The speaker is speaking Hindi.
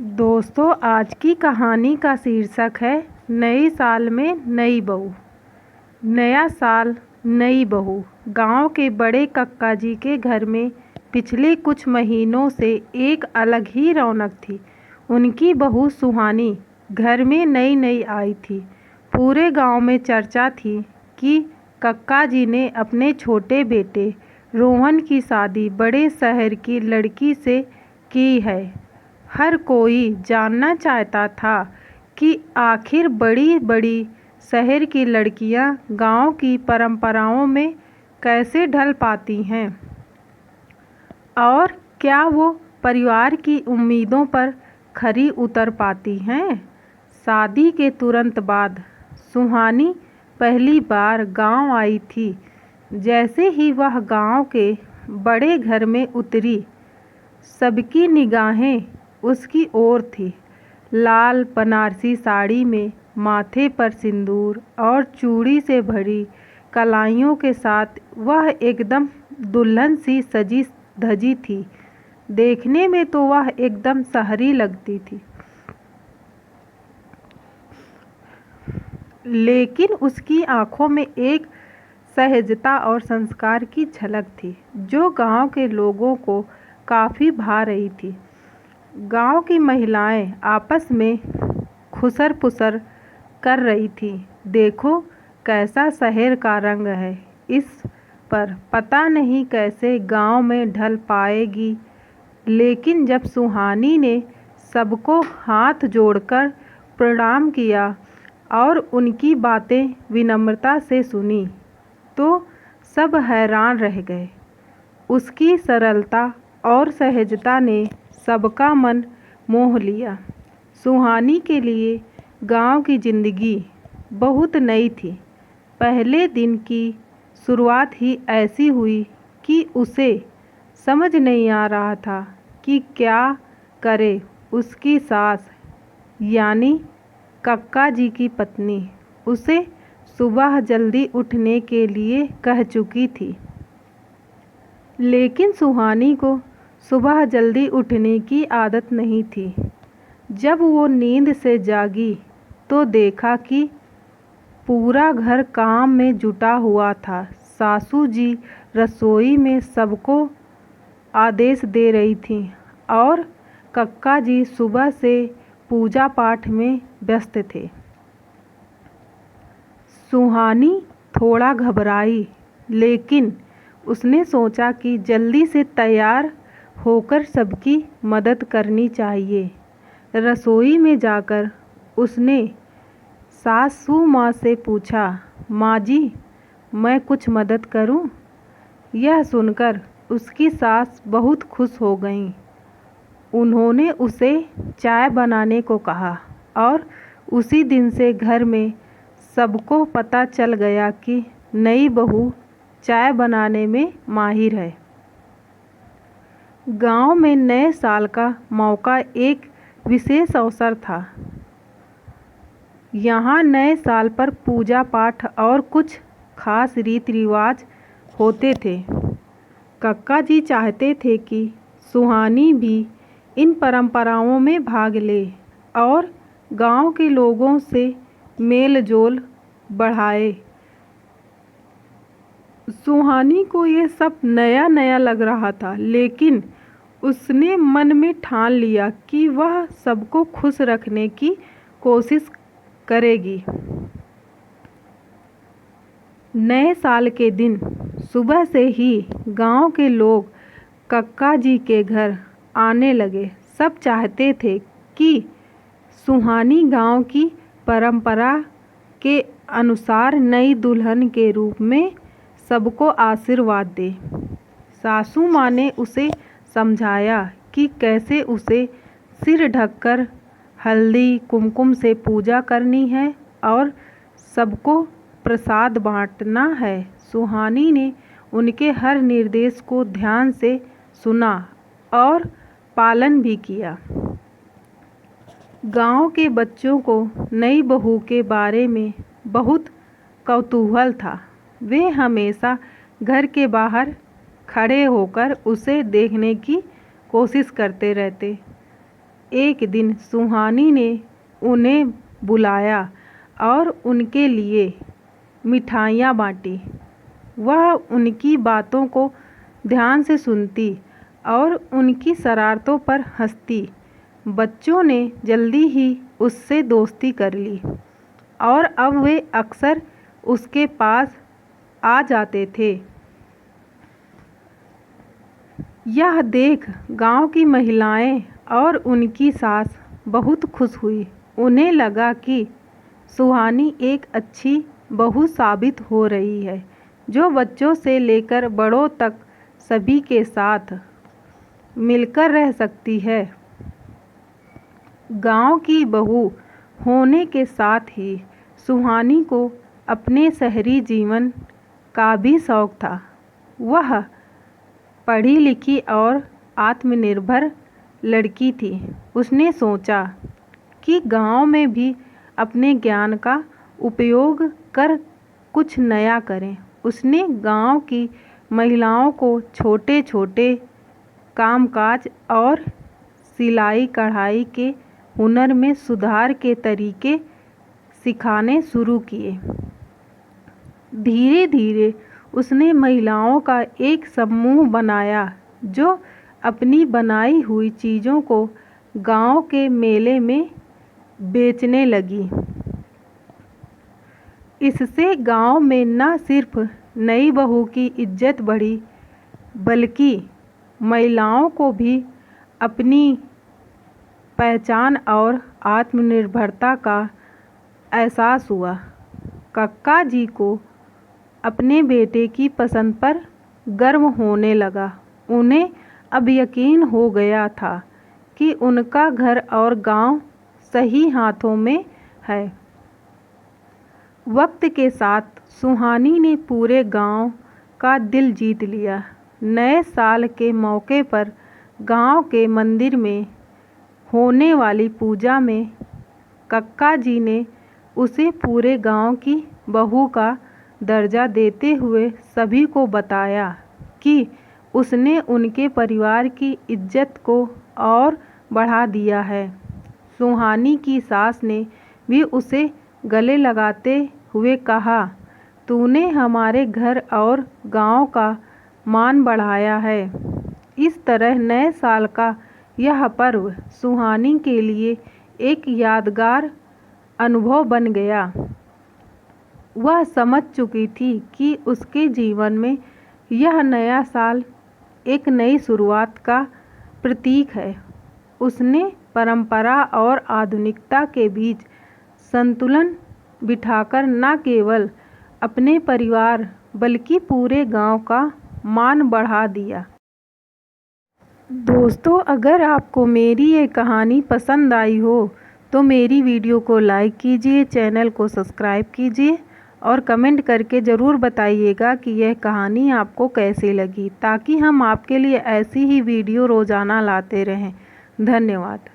दोस्तों, आज की कहानी का शीर्षक है नए साल में नई बहू। नया साल, नई बहू। गांव के बड़े कक्का जी के घर में पिछले कुछ महीनों से एक अलग ही रौनक थी। उनकी बहू सुहानी घर में नई नई आई थी। पूरे गांव में चर्चा थी कि कक्का जी ने अपने छोटे बेटे रोहन की शादी बड़े शहर की लड़की से की है। हर कोई जानना चाहता था कि आखिर बड़ी बड़ी शहर की लड़कियां गांव की परंपराओं में कैसे ढल पाती हैं और क्या वो परिवार की उम्मीदों पर खरी उतर पाती हैं। शादी के तुरंत बाद सुहानी पहली बार गांव आई थी। जैसे ही वह गांव के बड़े घर में उतरी, सबकी निगाहें उसकी ओर थी। लाल बनारसी साड़ी में माथे पर सिंदूर और चूड़ी से भरी कलाइयों के साथ वह एकदम दुल्हन सी सजी धजी थी। देखने में तो वह एकदम शहरी लगती थी, लेकिन उसकी आंखों में एक सहजता और संस्कार की झलक थी जो गांव के लोगों को काफ़ी भा रही थी। गांव की महिलाएं आपस में खुसर पुसर कर रही थी। देखो कैसा शहर का रंग है इस पर, पता नहीं कैसे गांव में ढल पाएगी। लेकिन जब सुहानी ने सबको हाथ जोड़कर प्रणाम किया और उनकी बातें विनम्रता से सुनी, तो सब हैरान रह गए। उसकी सरलता और सहजता ने सबका मन मोह लिया। सुहानी के लिए गांव की जिंदगी बहुत नई थी। पहले दिन की शुरुआत ही ऐसी हुई कि उसे समझ नहीं आ रहा था कि क्या करे। उसकी सास यानी कक्का जी की पत्नी उसे सुबह जल्दी उठने के लिए कह चुकी थी, लेकिन सुहानी को सुबह जल्दी उठने की आदत नहीं थी। जब वो नींद से जागी तो देखा कि पूरा घर काम में जुटा हुआ था। सासू जी रसोई में सबको आदेश दे रही थीं और कक्का जी सुबह से पूजा पाठ में व्यस्त थे। सुहानी थोड़ा घबराई, लेकिन उसने सोचा कि जल्दी से तैयार होकर सबकी मदद करनी चाहिए। रसोई में जाकर उसने सासू माँ से पूछा, माँ जी, मैं कुछ मदद करूँ? यह सुनकर उसकी सास बहुत खुश हो गईं। उन्होंने उसे चाय बनाने को कहा और उसी दिन से घर में सबको पता चल गया कि नई बहू चाय बनाने में माहिर है। गांव में नए साल का मौका एक विशेष अवसर था। यहाँ नए साल पर पूजा पाठ और कुछ खास रीति रिवाज होते थे। कक्का जी चाहते थे कि सुहानी भी इन परंपराओं में भाग ले और गांव के लोगों से मेल जोल बढ़ाए। सुहानी को ये सब नया नया लग रहा था, लेकिन उसने मन में ठान लिया कि वह सबको खुश रखने की कोशिश करेगी। नए साल के दिन सुबह से ही गांव के लोग कक्का जी के घर आने लगे। सब चाहते थे कि सुहानी गांव की परंपरा के अनुसार नई दुल्हन के रूप में सबको आशीर्वाद दे। सासू माँ ने उसे समझाया कि कैसे उसे सिर ढककर हल्दी कुमकुम से पूजा करनी है और सबको प्रसाद बांटना है। सुहानी ने उनके हर निर्देश को ध्यान से सुना और पालन भी किया। गांव के बच्चों को नई बहू के बारे में बहुत कौतूहल था। वे हमेशा घर के बाहर खड़े होकर उसे देखने की कोशिश करते रहते। एक दिन सुहानी ने उन्हें बुलाया और उनके लिए मिठाइयाँ बाँटी। वह उनकी बातों को ध्यान से सुनती और उनकी शरारतों पर हंसती। बच्चों ने जल्दी ही उससे दोस्ती कर ली और अब वे अक्सर उसके पास आ जाते थे। यह देख गांव की महिलाएं और उनकी सास बहुत खुश हुई। उन्हें लगा कि सुहानी एक अच्छी बहू साबित हो रही है, जो बच्चों से लेकर बड़ों तक सभी के साथ मिलकर रह सकती है। गांव की बहू होने के साथ ही सुहानी को अपने शहरी जीवन का भी शौक था। वह पढ़ी लिखी और आत्मनिर्भर लड़की थी। उसने सोचा कि गांव में भी अपने ज्ञान का उपयोग कर कुछ नया करें। उसने गांव की महिलाओं को छोटे छोटे कामकाज और सिलाई कढ़ाई के हुनर में सुधार के तरीके सिखाने शुरू किए। धीरे धीरे उसने महिलाओं का एक समूह बनाया जो अपनी बनाई हुई चीज़ों को गांव के मेले में बेचने लगी। इससे गांव में न सिर्फ नई बहू की इज्जत बढ़ी, बल्कि महिलाओं को भी अपनी पहचान और आत्मनिर्भरता का एहसास हुआ। कक्का जी को अपने बेटे की पसंद पर गर्व होने लगा। उन्हें अब यकीन हो गया था कि उनका घर और गांव सही हाथों में है। वक्त के साथ सुहानी ने पूरे गांव का दिल जीत लिया। नए साल के मौके पर गांव के मंदिर में होने वाली पूजा में कक्का जी ने उसे पूरे गांव की बहू का दर्जा देते हुए सभी को बताया कि उसने उनके परिवार की इज्जत को और बढ़ा दिया है। सुहानी की सास ने भी उसे गले लगाते हुए कहा, तूने हमारे घर और गांव का मान बढ़ाया है। इस तरह नए साल का यह पर्व सुहानी के लिए एक यादगार अनुभव बन गया। वह समझ चुकी थी कि उसके जीवन में यह नया साल एक नई शुरुआत का प्रतीक है। उसने परंपरा और आधुनिकता के बीच संतुलन बिठाकर न केवल अपने परिवार बल्कि पूरे गांव का मान बढ़ा दिया। दोस्तों, अगर आपको मेरी ये कहानी पसंद आई हो तो मेरी वीडियो को लाइक कीजिए, चैनल को सब्सक्राइब कीजिए और कमेंट करके ज़रूर बताइएगा कि यह कहानी आपको कैसी लगी, ताकि हम आपके लिए ऐसी ही वीडियो रोज़ाना लाते रहें। धन्यवाद।